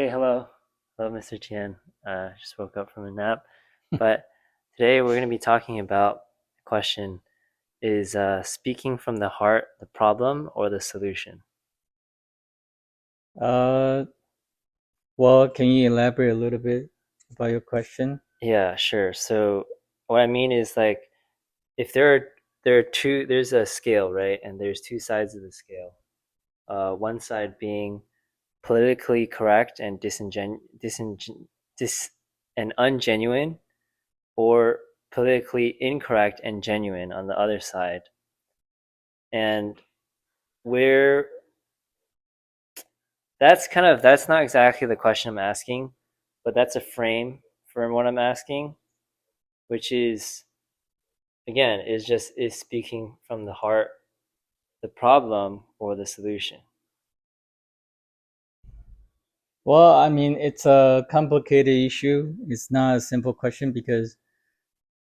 Okay, hello. Hello, Mr. Tian. Just woke up from a nap. But today we're going to be talking about the question is speaking from the heart the problem or the solution? Uh, well, can you elaborate a little bit about your question? Yeah, sure. So what I mean is like if there's a scale, right? And there's two sides of the scale. One side being politically correct and dis and ungenuine, or politically incorrect and genuine on the other side. And where that's not exactly the question I'm asking, but that's a frame for what I'm asking, which is again is speaking from the heart the problem or the solution. Well, I mean, it's a complicated issue. It's not a simple question because,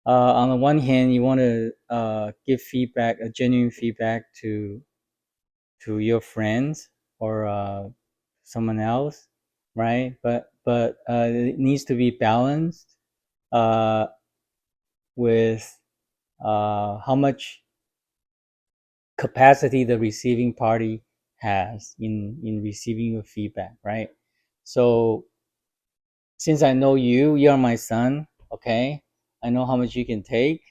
on the one hand, you want to give feedback, a genuine feedback to your friends or someone else, right? But it needs to be balanced uh, with how much capacity the receiving party has in receiving your feedback, right? So since I know you're my son, okay, I know how much you can take.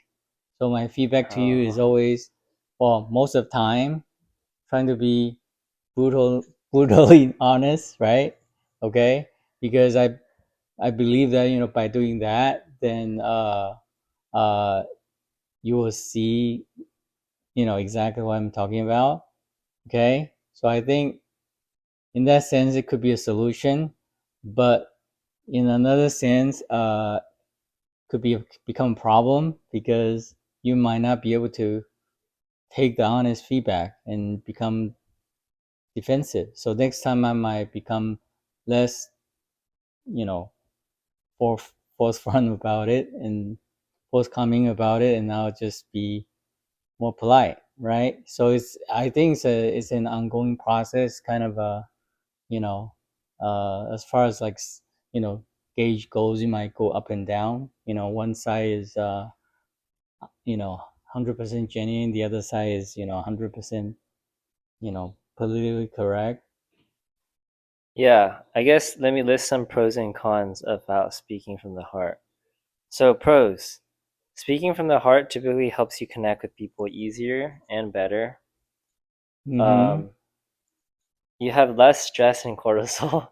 So my feedback to you is Oh, always, well, most of the time, trying to be brutal, brutally honest, right? Okay, because I believe that by doing that, then uh you will see exactly what I'm talking about. Okay, so I think in that sense it could be a solution, but in another sense could become a problem because you might not be able to take the honest feedback and become defensive. So next time I might become less, you know, forth forthfront about it and forthcoming about it, and I'll just be more polite, right? So I think it's an ongoing process, kind of a you know as far as like gauge goes, you might go up and down. One side is 100% genuine, the other side is 100% politically correct. yeah. I guess let me list some pros and cons about speaking from the heart. So, pros: speaking from the heart typically helps you connect with people easier and better. Mm-hmm. Um, you have less stress and cortisol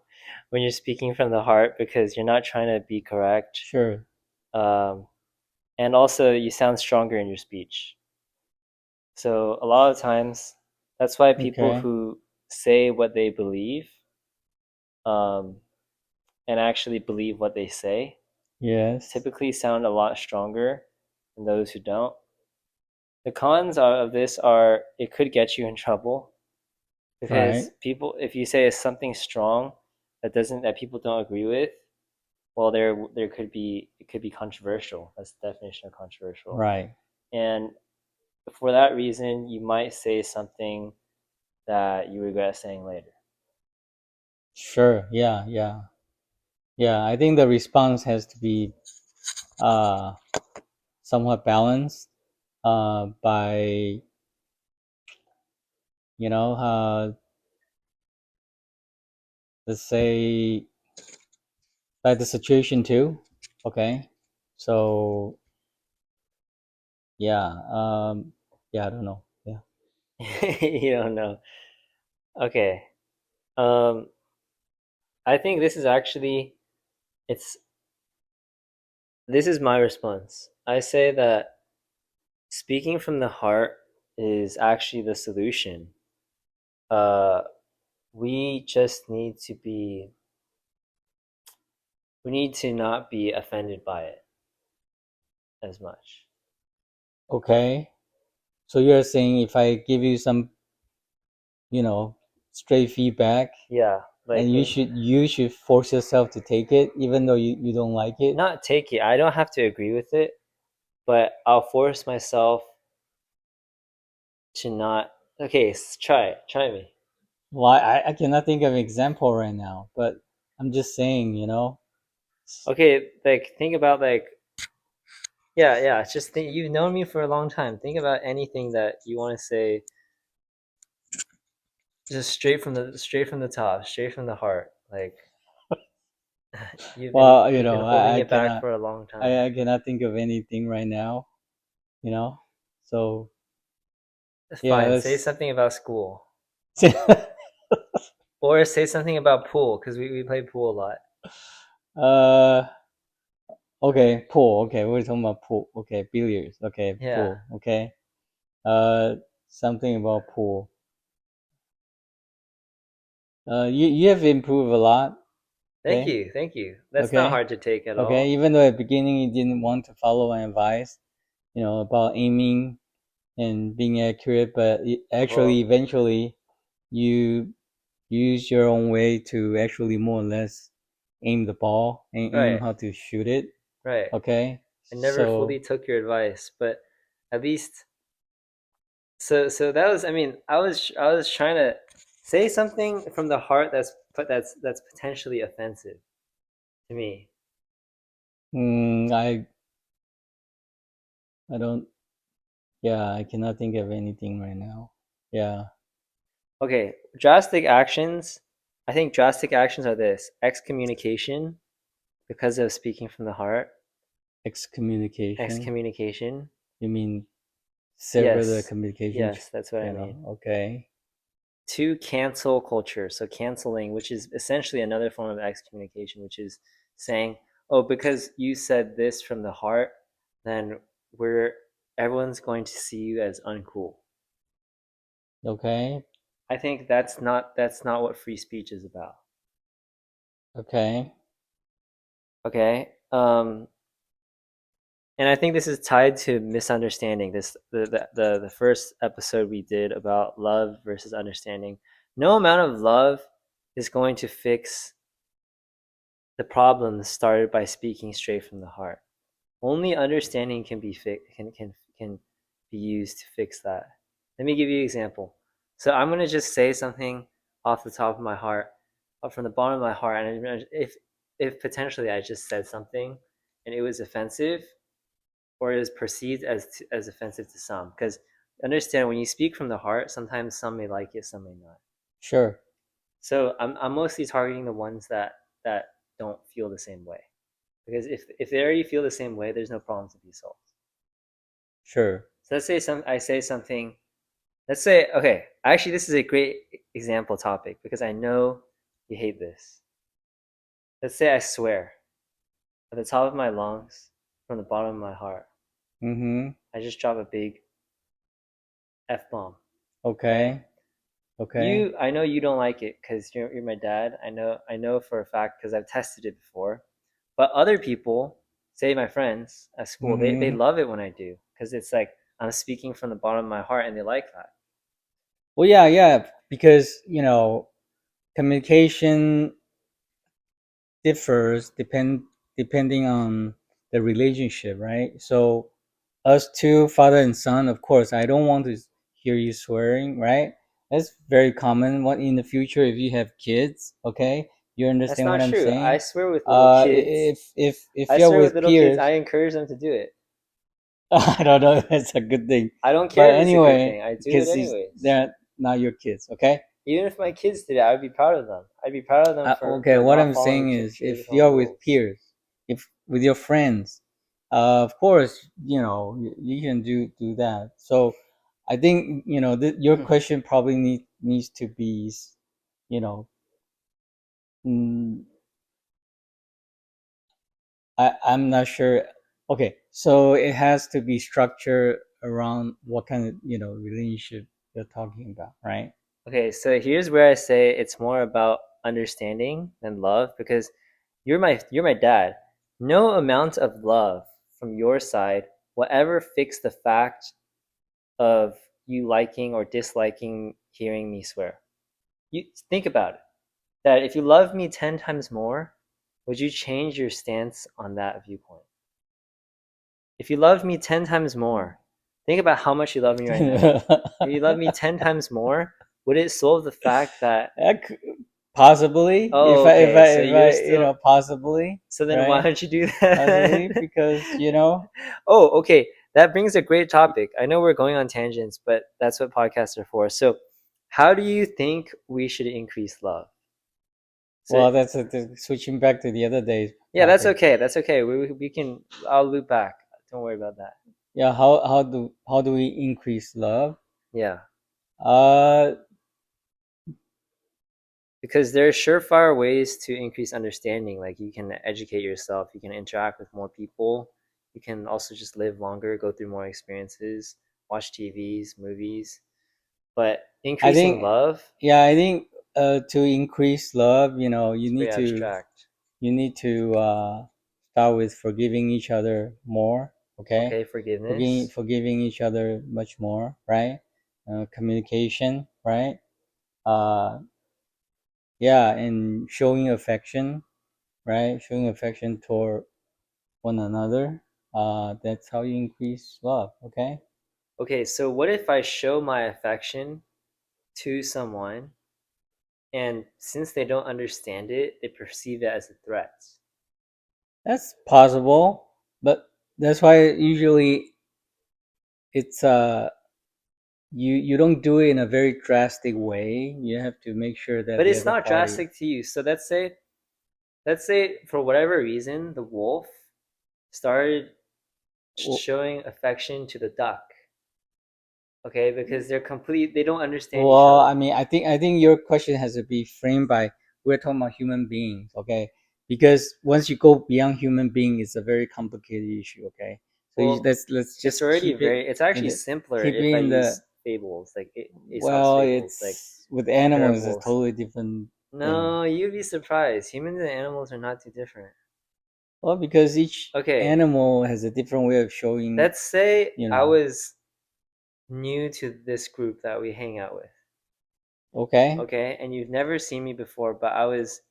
when you're speaking from the heart because you're not trying to be correct. Sure. Um, and also, you sound stronger in your speech. So, a lot of times, that's why people Okay. who say what they believe um, and actually believe what they say Yes. typically sound a lot stronger than those who don't. The cons of this are it could get you in trouble because Right. people, if you say something strong that people don't agree with, well, there could be it could be controversial. That's the definition of controversial. Right. And for that reason, you might say something that you regret saying later. Sure. Yeah. Yeah. Yeah. I think the response has to be uh, somewhat balanced by you know uh, let's say by the situation too. Okay. So yeah. Yeah. I don't know. Yeah. You don't know. Okay. Um, I think this is actually it's this is my response. I say that speaking from the heart is actually the solution. Uh, we just need to be we need to not be offended by it as much. Okay. So you're saying if I give you some you know straight feedback, Yeah, like and you should force yourself to take it even though you don't like it. not take it. I don't have to agree with it, but I'll force myself to not. Okay, try it. Try me. Well, I cannot think of an example right now, but I'm just saying, you know. Okay, like think about like yeah. Just think. You've known me for a long time. Think about anything that you want to say, just straight from the top, straight from the heart. Like Well, you've been holding it back for a long time. I cannot think of anything right now, you know. So yeah, Fine. Say let's. something about school, or say something about pool because we play pool a lot. uh, okay, pool. Okay, we're talking about pool. Okay, billiards. Okay, Yeah. pool. Okay. Uh, something about pool. You have improved a lot. Thank Okay. you. Thank you. That's not Okay. hard to take at Okay. all. Even though at the beginning you didn't want to follow my advice, you know, about aiming and being accurate, but actually Well, eventually you use your own way to actually more or less aim the ball and aim right, how to shoot it. right. Okay. I never fully So took your advice, but at least so that was. I mean, I was trying to say something from the heart that's potentially offensive to me. mm, I don't, yeah, I cannot think of anything right now. Yeah. Okay, drastic actions. I think drastic actions are this: excommunication because of speaking from the heart, Excommunication. excommunication. You mean sever the Yes, communication yes, that's what I mean. channel? Okay. Two, cancel culture. So canceling, which is essentially another form of excommunication, which is saying, "Oh, because you said this from the heart, then we're everyone's going to see you as uncool." Okay. I think that's not what free speech is about. Okay. Okay. And I think this is tied to misunderstanding. This the first episode we did about love versus understanding. No amount of love is going to fix the problems started by speaking straight from the heart. Only understanding can be can be used to fix that. Let me give you an example. So I'm gonna just say something off the top of my heart, from the bottom of my heart, and if potentially I just said something and it was offensive, or is perceived as offensive to some. Because understand, when you speak from the heart, sometimes some may like it, some may not. Sure. So I'm mostly targeting the ones that don't feel the same way. Because if they already feel the same way, there's no problem to be solved. Sure. So let's say I say something. Let's say, okay, actually this is a great example topic because I know you hate this. Let's say I swear at the top of my lungs, from the bottom of my heart. Mm-hmm. I just drop a big F bomb. Okay? Okay. Okay. I know you don't like it because you're my dad. I know for a fact because I've tested it before. But other people, say my friends at school, they Mm-hmm. love it when I do because it's like I'm speaking from the bottom of my heart and they like that. Well, yeah, yeah, because you know, communication differs depending on the relationship, right? So, us two, father and son, of course, I don't want to hear you swearing, right? That's very common. What in the future, if you have kids, okay, you That's understand what not I'm true. I saying? swear with little kids. If I you're swear with with little kids. I peers, encourage them to do it. I don't know if that's a good thing, I don't care but if it's a good thing. anyway, I do it because anyways. they're not your kids, okay? Even if my kids did it, I would be proud of them. I'd be proud of them Okay, for what not I'm following saying is, if traditional you're with rules. peers, if with your friends, of course, you know you can do that. So, I think you know your question probably needs to be, you know, mm, I'm not sure. Okay, so it has to be structured around what kind of relationship you're talking about, right? Okay, so here's where I say it's more about understanding than love because you're my dad. No amount of love from your side will ever fix the fact of you liking or disliking hearing me swear. You think about it. That if you love me 10 times more, would you change your stance on that viewpoint? If you love me 10 times more, think about how much you love me right now. If you love me 10 times more, would it solve the fact that That could, possibly, Oh, okay. So if you're I, still. possibly, So then why right? don't you do Possibly that? because Oh, okay. That brings a great topic. I know we're going on tangents, but that's what podcasts are for. So, how do you think we should increase love? So, well, that's switching back to the other day's yeah, that's topic. okay. That's okay. We can. I'll loop back. Don't worry about that. Yeah, how do we increase love? Yeah, Uh, because there are surefire ways to increase understanding. Like you can educate yourself. You can interact with more people. You can also just live longer, go through more experiences, watch TVs, movies. But I increasing think love, yeah, I think to increase love, it's very abstract. you need to start with forgiving each other more. Okay, Okay, forgiveness. forgiving each other much more, right? Communication, right? Uh, yeah, and showing affection, right? Showing affection toward one another. That's how you increase love. Okay. Okay, so what if I show my affection to someone and since they don't understand it, they perceive it as a threat? That's possible, but that's why usually it's you don't do it in a very drastic way. You have to make sure that But the it's other not party. drastic to you. So let's say for whatever reason the wolf started Well, showing affection to the duck. Okay, because they don't understand each well, I other. mean, I think your question has to be framed by we're talking about human beings, okay? Because once you go beyond human being, it's a very complicated issue, okay? So Well, let's it's just already it's in actually the simpler keep if it I in the use fables like Aesop's well, fables, like it's with animals, it's a parables. totally different thing. No, you'd be surprised. Humans and animals are not too different. Well, because each Okay, animal has a different way of showing, let's say you I know. was new to this group that we hang out with. Okay, Okay, and you've never seen me before, but I was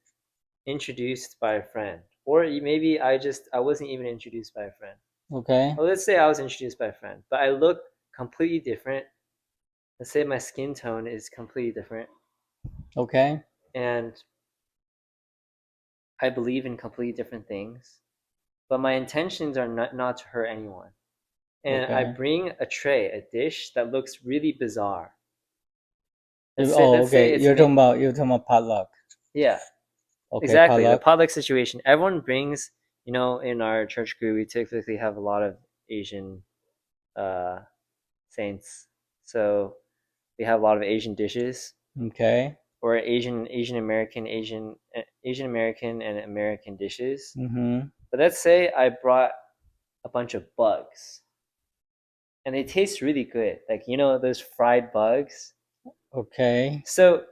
introduced by a friend. Or maybe I wasn't even introduced by a friend. okay, Well, let's say I was introduced by a friend, but I look completely different. Let's say my skin tone is completely different, okay, and I believe in completely different things, but my intentions are not to hurt anyone. And I okay. bring a tray, a dish that looks really bizarre. Oh, Let's say okay. it's You're talking about potluck. yeah, Okay, exactly. The potluck. potluck situation. Everyone brings, in our church group, we typically have a lot of Asian uh, saints. So we have a lot of Asian dishes, Okay. or Asian American and American dishes. Mm-hmm. But let's say I brought a bunch of bugs, and they taste really good, like those fried bugs. Okay. So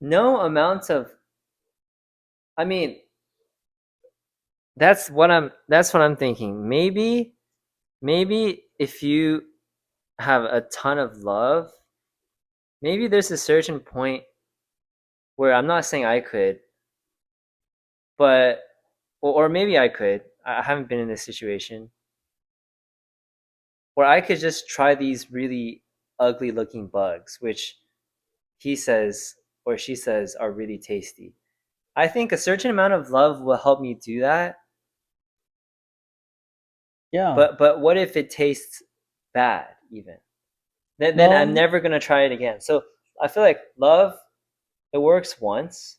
no amount of, I mean, that's what I'm thinking. Maybe if you have a ton of love, maybe there's a certain point where I'm not saying I could, but or maybe I could. I haven't been in this situation where I could just try these really ugly looking bugs, which he says or she says are really tasty. I think a certain amount of love will help me do that. Yeah. But what if it tastes bad even? Then I'm No, never gonna try it again. So I feel like love, it works once,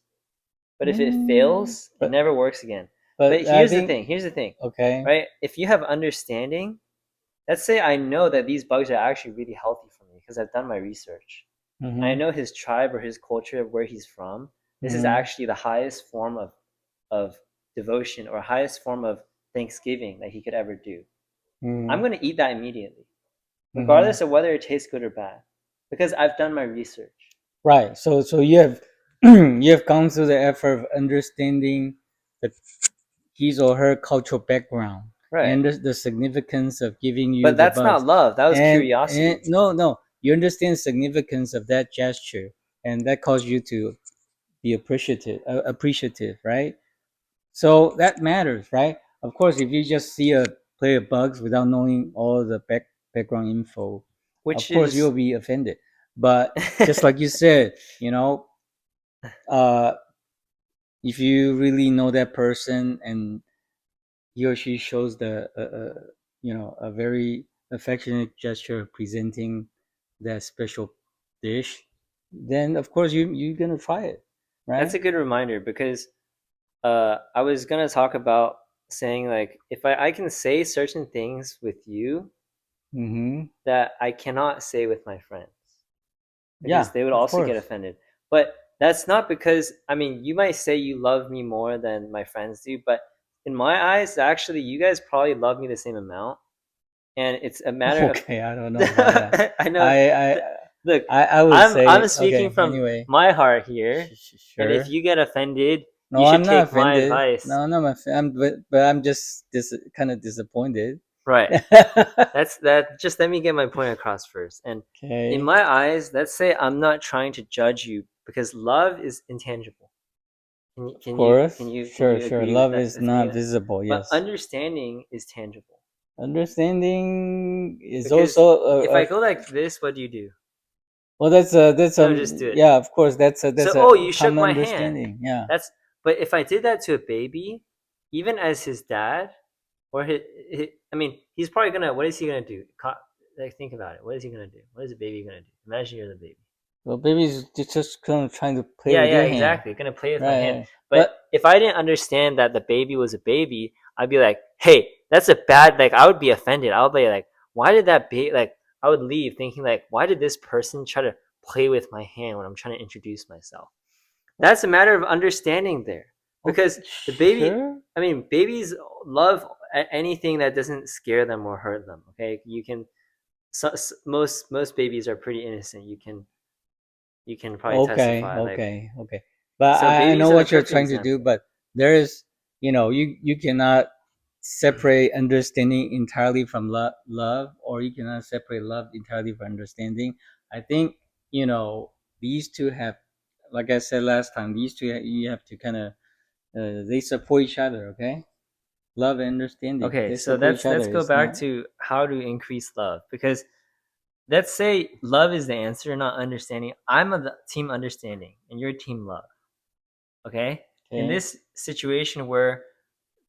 but if it fails, it but never works again. But I here's the think thing. Here's the thing, okay. right? If you have understanding, let's say I know that these bugs are actually really healthy for me because I've done my research. I Mm-hmm. know his tribe or his culture of where he's from. This is Mm-hmm. actually the highest form of devotion or highest form of thanksgiving that he could ever do. I'm Mm-hmm. going to eat that immediately, Mm-hmm. regardless of whether it tastes good or bad, because I've done my research. Right. So you have you have gone through the effort of understanding the his or her cultural background Right. and the significance of giving you But the that's not bugs. love. That was And curiosity. no, you understand the significance of that gesture, and that caused you to be appreciative, right? So that matters, right? Of course, if you just see a play of bugs without knowing all the background info, of Which course is you'll be offended. But just like you said, uh, if you really know that person and he or she shows the a very affectionate gesture presenting that special dish, then of course you're gonna try it, That's right? a good reminder because I was gonna talk about saying like if I can say certain things with you Mm-hmm. that I cannot say with my friends because Yeah, they would of also get course. offended. But that's not because I mean you might say you love me more than my friends do, but in my eyes, actually, you guys probably love me the same amount, and it's a matter of. Okay, I don't know about that. I know. I I Look, I would I'm say speaking okay. from Anyway, my heart here, and if sure. you get offended, you No, should I'm not take my offended. advice. No, no, I'm but I'm just kind of disappointed. Right. That's that. Just let me get my point across first. And in Okay, my eyes, let's say I'm not trying to judge you because love is intangible. of course. Can Sure, you sure. agree with Love that is with me? not visible. But Yes. understanding is tangible Understanding is because also if I go like this, what do you do? well. That's No, just do it. yeah. Of course, So, that's a oh, you shook common my hand. understanding. Yeah. That's but if I did that to a baby, even as his dad, or his I mean, he's probably gonna. What is he gonna do? Like, think about it. What is he gonna do? What is a baby gonna do? Imagine you're the baby. Well, babies just kind of trying to play Yeah, with yeah, your hand, exactly. Gonna play with my hand. right? But But if I didn't understand that the baby was a baby, I'd be like, hey, that's a bad. Like, I would be offended. I would be like, why did that baby? Like, I would leave thinking like, why did this person try to play with my hand when I'm trying to introduce myself? That's a matter of understanding there, okay, because the baby. sure. I mean, babies love anything that doesn't scare them or hurt them. Okay, you can. Most babies are pretty innocent. You can probably Okay, testify. Like, okay, okay. But so I babies know are a what you're perfect trying to do, example. but there is, you cannot separate understanding entirely from love, or you cannot separate love entirely from understanding. I think, these two have, like I said last time, these two you have to kind of, they support each other, okay? Love and understanding, Okay, they so support each let's other. go It's back not to how to increase love, because let's say love is the answer, not understanding. I'm a team understanding, and you're team love. Okay, in okay. this situation where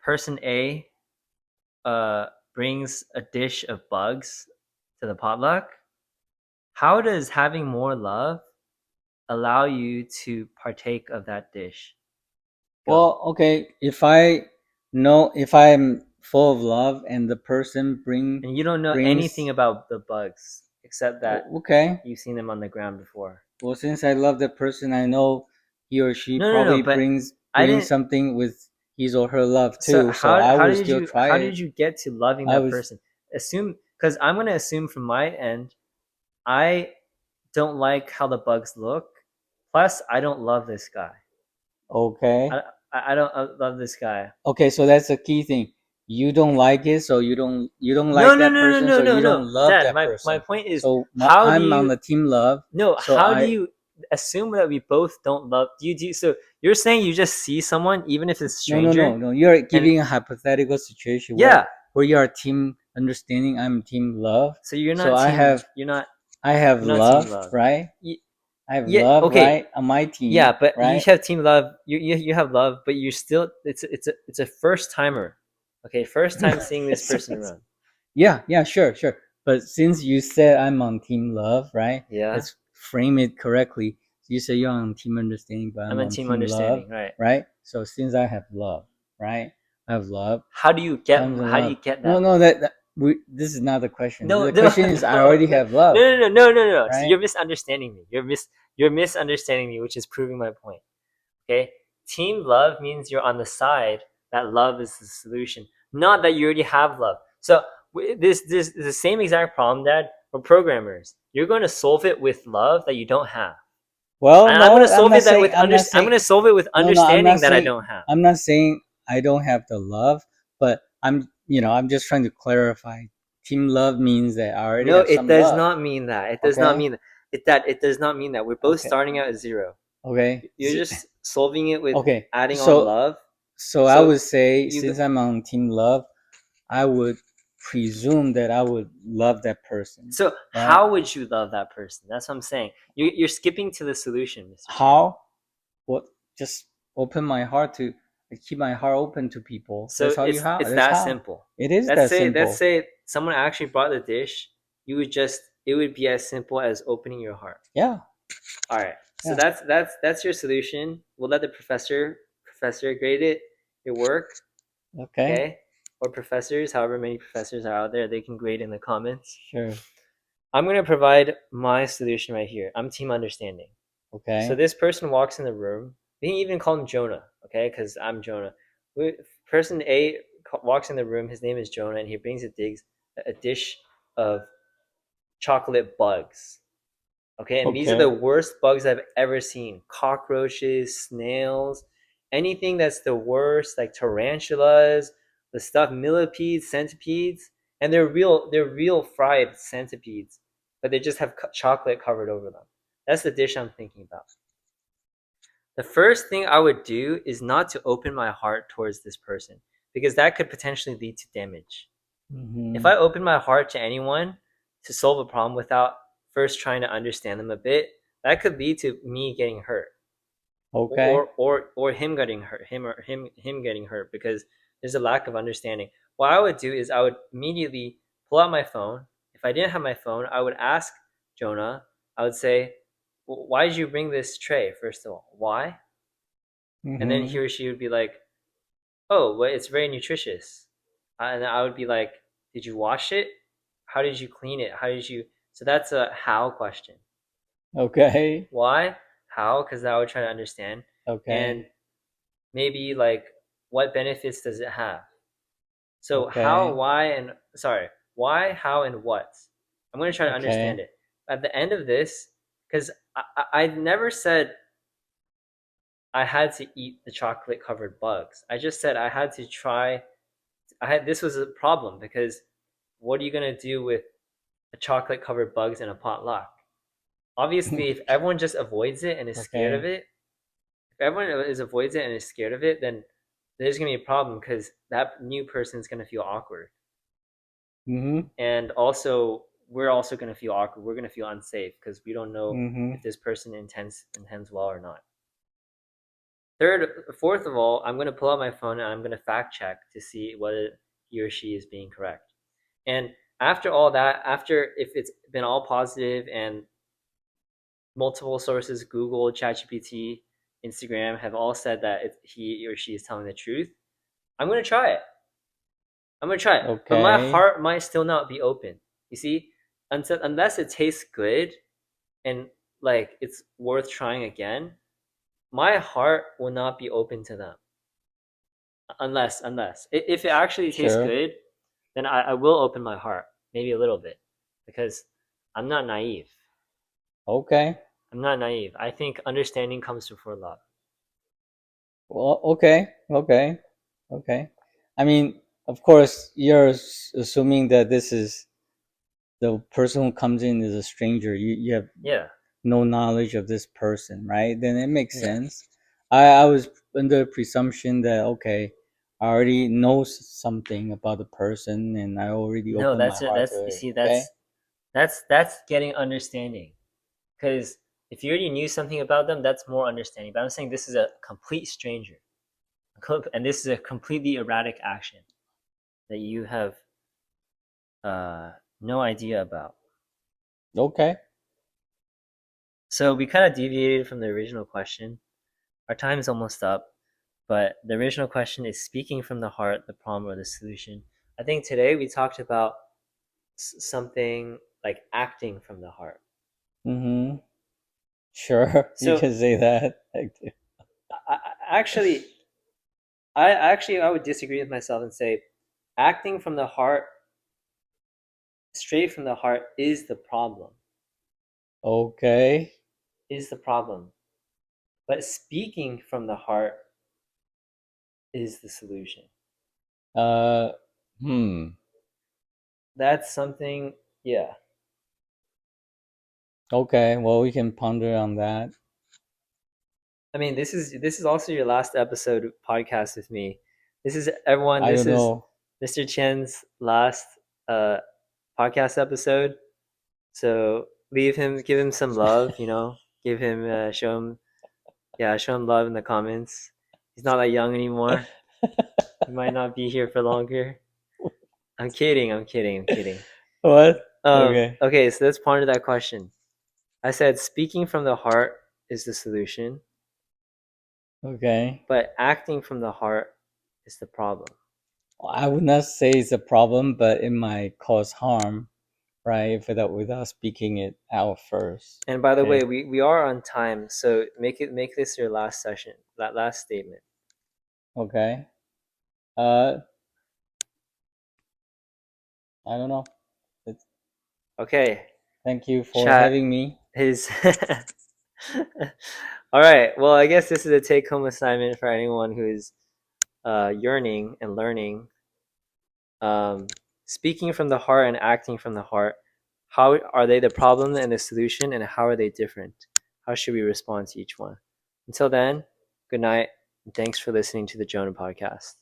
person A brings a dish of bugs to the potluck, how does having more love allow you to partake of that dish? Go. Well, okay, if I'm full of love and the person And you don't know anything brings about the bugs except that okay. you've seen them on the ground before. Well, since I love the person, I know he or she No, no, no. probably But I brings didn't. something with his or her love So too. So I would still try how it. did you get to loving I that was person? Assume, because I'm gonna assume from my end, I don't like how the bugs look. Plus, I don't love this guy. okay. I don't love this guy. Okay, so that's the key thing. You don't like it, so you don't No, like no, that no, no, person, no, so no, you no. don't love Dad, that my person. point is, So how do I'm on you the team love. no? So How do you assume that we both don't love? Do you do so? You're saying you just see someone, even if it's a no, no, stranger, no, no. You're and giving a hypothetical situation yeah. where you are team understanding. I'm team love. So you're So not I team. have You're not. I have You're not team love, love. right? Y- I have Yeah. love, Okay. right, on my Yeah, team, but you right? have team love. You have love, but you're still. It's a first timer. Okay, first time seeing this person around. Yeah, yeah, sure, sure. But since you said I'm on team love, right? Yeah, Let's frame it correctly. You say you're on team understanding, but I'm I'm a on team team love, understanding. Right. right? So since I have love, right? I have love comes in How do you love. get No, that no, love? that we. This is not the question. No, The no, question is, I no, already no, have love, no, no, no, no, no. So right? you're misunderstanding me. You're misunderstanding me, which is proving my point. Okay, team love means you're on the side that love is the solution, not that you already have love. So this is the same exact problem, Dad. For programmers, you're going to solve it with love that you don't have, Well, and I'm no, going to solve it that with I'm not I'm going saying to solve it with no, no. understanding that I don't have. I'm not saying I don't have the love, but I'm just trying to clarify. Team love means that I already No, have it some does love. not mean that. It does not Okay, mean that. It does not mean that. We're both okay, starting out at zero. okay, You're just solving it with okay. adding on So, love. I So would say, you since I'm on team love, I would presume that I would love that person, so right? how would you love that person? That's what I'm saying. You're skipping to the solution, Mr. Chan. How? What? Just open my heart to keep my heart open to people. So That's how you how. it's That's that how. simple. It is Let's that say simple. someone actually brought the dish. You would just it would be as simple as opening your heart. Yeah. All right. So Yeah. that's your solution. We'll let the professor grade it, your work, Okay. okay? Or professors, however many professors are out there, they can grade in the comments. Sure. I'm going to provide my solution right here. I'm team understanding. Okay. So this person walks in the room. We can even call him Jonah, okay? Because I'm Jonah. Person A walks in the room. His name is Jonah, and he brings a dish of chocolate bugs. Okay, and these are Okay. the worst bugs I've ever seen. Cockroaches, snails, anything that's the worst, like tarantulas, the stuff, millipedes, centipedes, and they're real fried centipedes, but they just have chocolate covered over them. That's the dish I'm thinking about. The first thing I would do is not to open my heart towards this person because that could potentially lead to damage. If I open my heart to anyone to solve a problem without first trying to understand them a bit, that could lead to me getting hurt, Okay. or him getting hurt, him getting hurt because there's a lack of understanding. What I would do is I would immediately pull out my phone. If I didn't have my phone, I would ask Jonah. I would say, "Why did you bring this tray? First of all, why?" And then he Mm-hmm. or she would be like, "Oh, well, it's very nutritious." And I would be like, "Did you wash it? How did you clean it? How did you?" So that's a how question. Okay. Why? How? Because I would try to understand. Okay. And maybe like, what benefits does it have? So how, Okay. why, and sorry, why, how, and what? I'm going to try to understand Okay. it. At the end of this, because I never said I had to eat the chocolate covered bugs. I just said I had to try. This was a problem because what are you gonna do with a chocolate covered bugs in a potluck? Obviously, if everyone just avoids it and is scared of Okay. it, if everyone is avoids it and is scared of it, then there's gonna be a problem because that new person is gonna feel awkward, Mm-hmm. and also we're also gonna feel awkward. We're gonna feel unsafe because we don't know Mm-hmm. if this person intends well or not. Fourth of all, I'm gonna pull out my phone and I'm gonna fact check to see whether he or she is being correct. And after all that, after if it's been all positive and multiple sources, Google, ChatGPT, Instagram, have all said that he or she is telling the truth, I'm gonna try it. I'm gonna try it, but my Okay. heart might still not be open. You see, unless it tastes good and like it's worth trying again, my heart will not be open to them. Unless if it actually tastes Sure. good, then I will open my heart, maybe a little bit, because I'm not naive. Okay. I'm not naive. I think understanding comes before love. Well, okay. Okay. Okay. I mean, of course, you're assuming that this is the person who comes in is a stranger. You have Yeah, no knowledge of this person, right? Then it makes yeah. sense. I was under the presumption that okay, I already know something about the person and I already No, opened my that's it. heart That's to you it. see, Okay. that's getting understanding. Because if you already knew something about them, that's more understanding. But I'm saying this is a complete stranger, and this is a completely erratic action that you have no idea about. Okay. So we kind of deviated from the original question. Our time is almost up, but the original question is speaking from the heart, the problem or the solution. I think today we talked about something like acting from the heart. Mm-hmm. Sure. You So can say that. I, actually, I would disagree with myself and say acting from the heart, straight from the heart, is the problem. Okay. Is the problem. But speaking from the heart is the solution. Uh. Hmm. That's something. Yeah. Okay. Well, we can ponder on that. I mean, this is also your last episode podcast with me. This is everyone. I This don't is know. Mr. Chen's last uh, podcast episode. So give him some love. Give him, show him, yeah, show him love in the comments. He's not that young anymore. He might not be here for longer. I'm kidding. I'm kidding. I'm kidding. What? Okay. Okay, so let's ponder that question. I said speaking from the heart is the solution, Okay. but acting from the heart is the problem. I would not say it's a problem, but it might cause harm, right? Without speaking it out first. And by the Okay. way, we are on time, so make this your last session, that last statement. Okay. I don't know. It's, Okay, thank you for chat having me. his. All right. Well, I guess this is a take-home assignment for anyone who is yearning and learning. Speaking from the heart and acting from the heart. How are they the problem and the solution, and how are they different? How should we respond to each one? Until then, good night, and thanks for listening to the Jonah Podcast.